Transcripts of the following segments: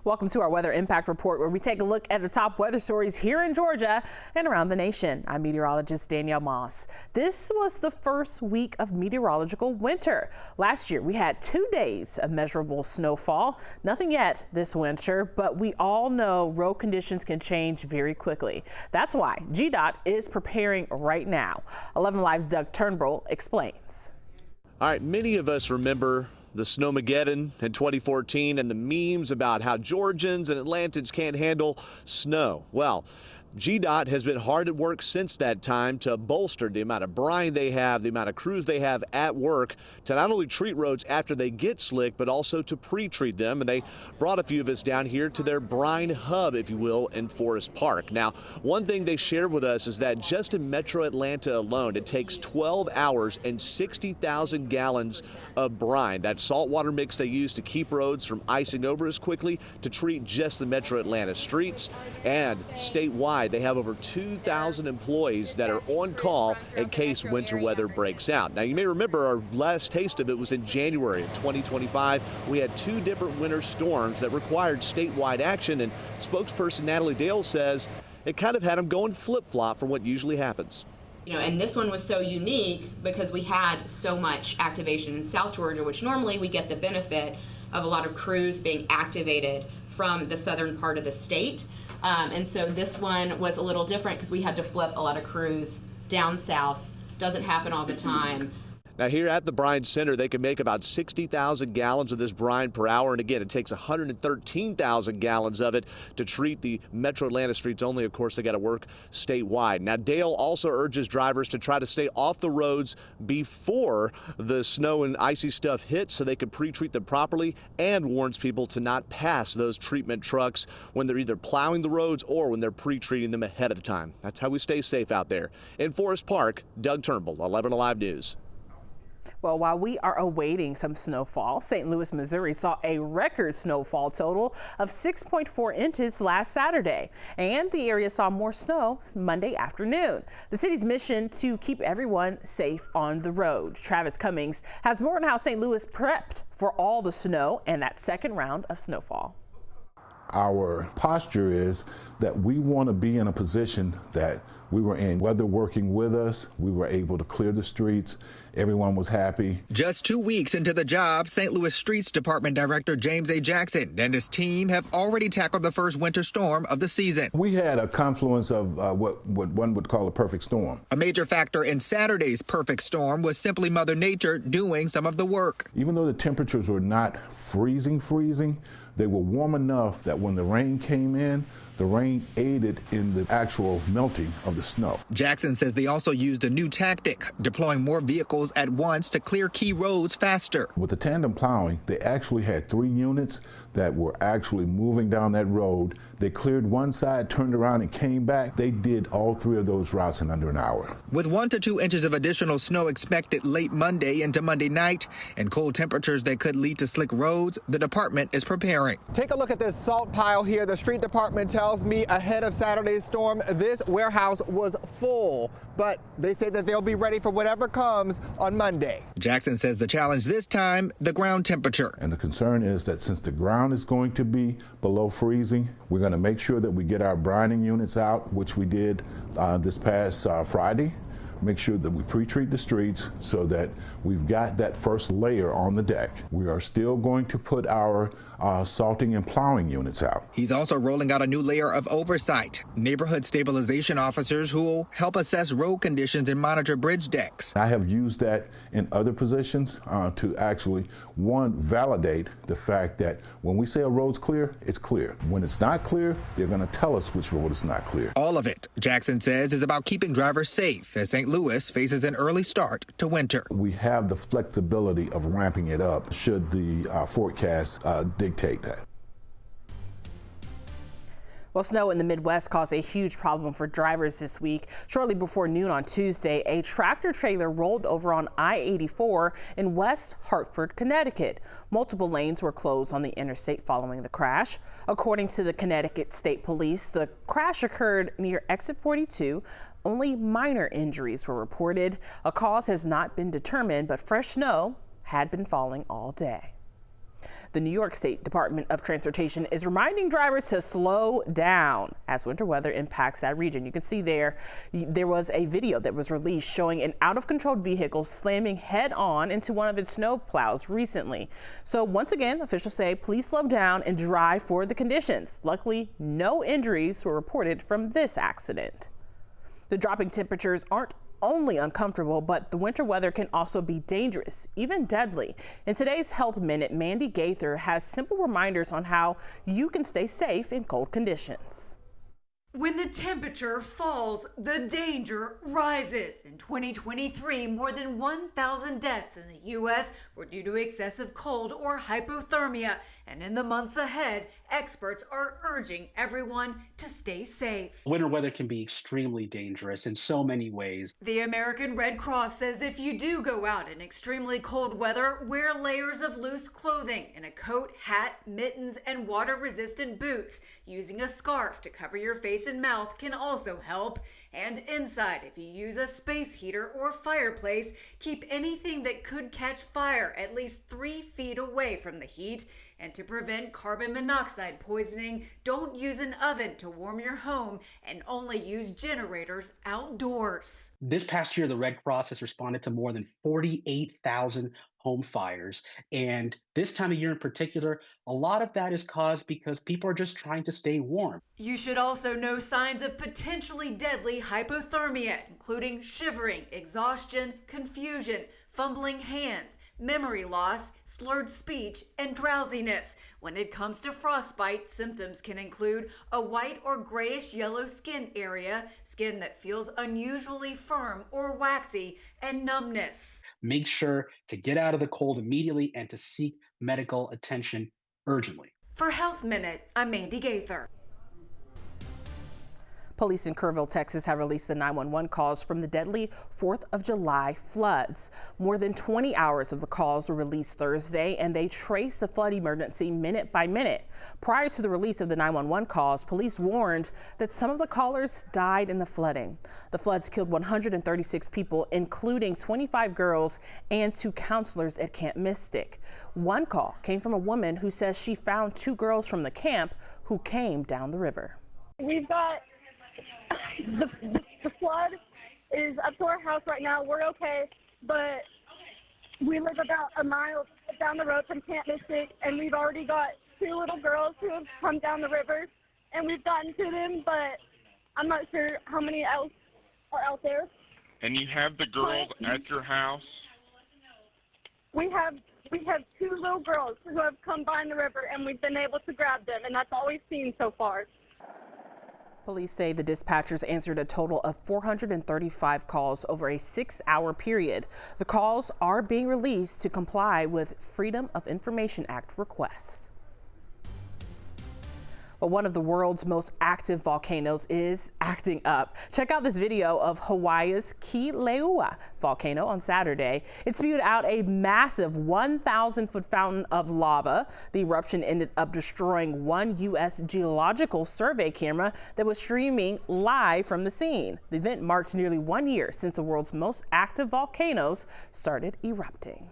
Welcome to our Weather Impact Report, where we take a look at the top weather stories here in Georgia and around the nation. I'm meteorologist Danielle Moss. This was the first week of meteorological winter. Last year, we had 2 days of measurable snowfall. Nothing yet this winter, but we all know road conditions can change very quickly. That's why GDOT is preparing right now. 11 Live's Doug Turnbull explains. All right, many of us remember the Snowmageddon in 2014 and the memes about how Georgians and Atlantans can't handle snow. Well, GDOT has been hard at work since that time to bolster the amount of brine they have, the amount of crews they have at work to not only treat roads after they get slick, but also to pre-treat them. And they brought a few of us down here to their brine hub, if you will, in Forest Park. Now, one thing they shared with us is that just in Metro Atlanta alone, it takes 12 hours and 60,000 gallons of brine. That saltwater mix they use to keep roads from icing over as quickly to treat just the Metro Atlanta streets. And statewide, they have over 2,000 employees that are on call in case winter weather breaks out. Now, you may remember our last taste of it was in January of 2025. We had 2 different winter storms that required statewide action, and spokesperson Natalie Dale says it kind of had them going flip-flop from what usually happens. And this one was so unique because we had so much activation in South Georgia, which normally we get the benefit of a lot of crews being activated from the southern part of the state. And so this one was a little different because we had to flip a lot of crews down south. Doesn't happen all the time. Now, here at the Brine Center, they can make about 60,000 gallons of this brine per hour. And again, it takes 113,000 gallons of it to treat the Metro Atlanta streets only. Of course, they got to work statewide. Now, Dale also urges drivers to try to stay off the roads before the snow and icy stuff hits so they can pre-treat them properly, and warns people to not pass those treatment trucks when they're either plowing the roads or when they're pre-treating them ahead of time. That's how we stay safe out there. In Forest Park, Doug Turnbull, 11 Alive News. Well, while we are awaiting some snowfall, St. Louis, Missouri saw a record snowfall total of 6.4 inches last Saturday, and the area saw more snow Monday afternoon. The city's mission to keep everyone safe on the road. Travis Cummings has more on how St. Louis prepped for all the snow and that second round of snowfall. Our posture is that we want to be in a position that we were in. Weather working with us, we were able to clear the streets. Everyone was happy. Just 2 weeks into the job, St. Louis Streets Department Director James A. Jackson and his team have already tackled the first winter storm of the season. We had a confluence of what one would call a perfect storm. A major factor in Saturday's perfect storm was simply Mother Nature doing some of the work. Even though the temperatures were not freezing, they were warm enough that when the rain came in, the rain aided in the actual melting of the snow. Jackson says they also used a new tactic, deploying more vehicles at once to clear key roads faster. With the tandem plowing, they actually had 3 units that were actually moving down that road. They cleared one side, turned around, and came back. They did all 3 of those routes in under an hour. With 1 to 2 inches of additional snow expected late Monday into Monday night and cold temperatures that could lead to slick roads, the department is preparing. Take a look at this salt pile here. The street department tells me ahead of Saturday's storm, this warehouse was full, but they say that they'll be ready for whatever comes on Monday. Jackson says the challenge this time, the ground temperature. And the concern is that since the ground is going to be below freezing, we're going to make sure that we get our brining units out, which we did this past Friday. Make sure that we pre-treat the streets so that we've got that first layer on the deck. We are still going to put our salting and plowing units out. He's also rolling out a new layer of oversight, neighborhood stabilization officers who will help assess road conditions and monitor bridge decks. I have used that in other positions to actually, one, validate the fact that when we say a road's clear, it's clear. When it's not clear, they're going to tell us which road is not clear. All of it, Jackson says, is about keeping drivers safe as St. Louis faces an early start to winter. We have the flexibility of ramping it up should the forecast dictate that. Well, snow in the Midwest caused a huge problem for drivers this week. Shortly before noon on Tuesday, a tractor trailer rolled over on I-84 in West Hartford, Connecticut. Multiple lanes were closed on the interstate following the crash. According to the Connecticut State Police, the crash occurred near exit 42. Only minor injuries were reported. A cause has not been determined, but fresh snow had been falling all day. The New York State Department of Transportation is reminding drivers to slow down as winter weather impacts that region. You can see there was a video that was released showing an out-of-control vehicle slamming head-on into one of its snow plows recently. So once again, officials say please slow down and drive for the conditions. Luckily, no injuries were reported from this accident. The dropping temperatures aren't only uncomfortable, but the winter weather can also be dangerous, even deadly. In today's Health Minute, Mandy Gaither has simple reminders on how you can stay safe in cold conditions. When the temperature falls, the danger rises. In 2023, more than 1,000 deaths in the U.S. were due to excessive cold or hypothermia. And in the months ahead, experts are urging everyone to stay safe. Winter weather can be extremely dangerous in so many ways. The American Red Cross says if you do go out in extremely cold weather, wear layers of loose clothing and a coat, hat, mittens, and water-resistant boots. Using a scarf to cover your face and mouth can also help. And inside, if you use a space heater or fireplace, keep anything that could catch fire at least 3 feet away from the heat. And to prevent carbon monoxide poisoning, don't use an oven to warm your home and only use generators outdoors. This past year, the Red Cross has responded to more than 48,000 home fires. And this time of year in particular, a lot of that is caused because people are just trying to stay warm. You should also know signs of potentially deadly hypothermia, including shivering, exhaustion, confusion, fumbling hands, memory loss, slurred speech, and drowsiness. When it comes to frostbite, symptoms can include a white or grayish yellow skin area, skin that feels unusually firm or waxy, and numbness. Make sure to get out of the cold immediately and to seek medical attention urgently. For Health Minute, I'm Mandy Gaither. Police in Kerrville, Texas have released the 911 calls from the deadly 4th of July floods. More than 20 hours of the calls were released Thursday, and they traced the flood emergency minute by minute. Prior to the release of the 911 calls, police warned that some of the callers died in the flooding. The floods killed 136 people, including 25 girls and 2 counselors at Camp Mystic. One call came from a woman who says she found 2 girls from the camp who came down the river. We've got the flood is up to our house right now. We're okay, but we live about a mile down the road from Camp Mystic, and we've already got 2 little girls who have come down the river, and we've gotten to them, but I'm not sure how many else are out there. And you have the girls at your house? We have 2 little girls who have come by in the river, and we've been able to grab them, and that's all we've seen so far. Police say the dispatchers answered a total of 435 calls over a 6-hour period. The calls are being released to comply with Freedom of Information Act requests. Well, one of the world's most active volcanoes is acting up. Check out this video of Hawaii's Kilauea volcano on Saturday. It spewed out a massive 1,000-foot fountain of lava. The eruption ended up destroying one U.S. Geological Survey camera that was streaming live from the scene. The event marked nearly 1 year since the world's most active volcanoes started erupting.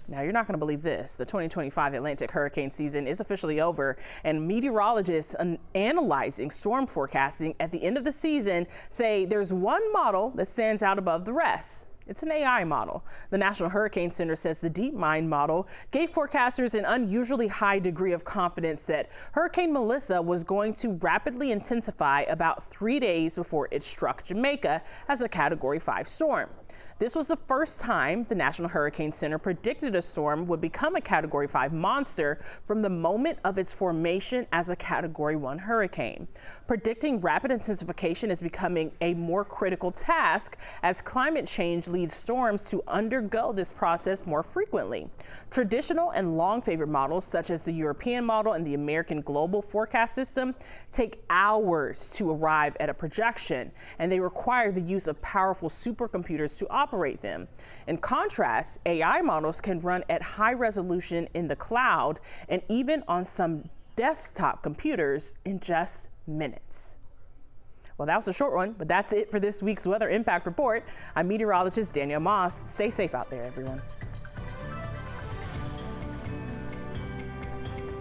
Now, you're not going to believe this. The 2025 Atlantic hurricane season is officially over, and meteorologists analyzing storm forecasting at the end of the season say there's one model that stands out above the rest. It's an AI model. The National Hurricane Center says the DeepMind model gave forecasters an unusually high degree of confidence that Hurricane Melissa was going to rapidly intensify about 3 days before it struck Jamaica as a Category 5 storm. This was the first time the National Hurricane Center predicted a storm would become a Category 5 monster from the moment of its formation as a Category 1 hurricane. Predicting rapid intensification is becoming a more critical task as climate change leads storms to undergo this process more frequently. Traditional and long-favored models, such as the European model and the American Global Forecast System, take hours to arrive at a projection, and they require the use of powerful supercomputers to operate them. In contrast, AI models can run at high resolution in the cloud and even on some desktop computers in just minutes. Well, that was a short one, but that's it for this week's Weather Impact Report. I'm meteorologist Danielle Moss. Stay safe out there, everyone.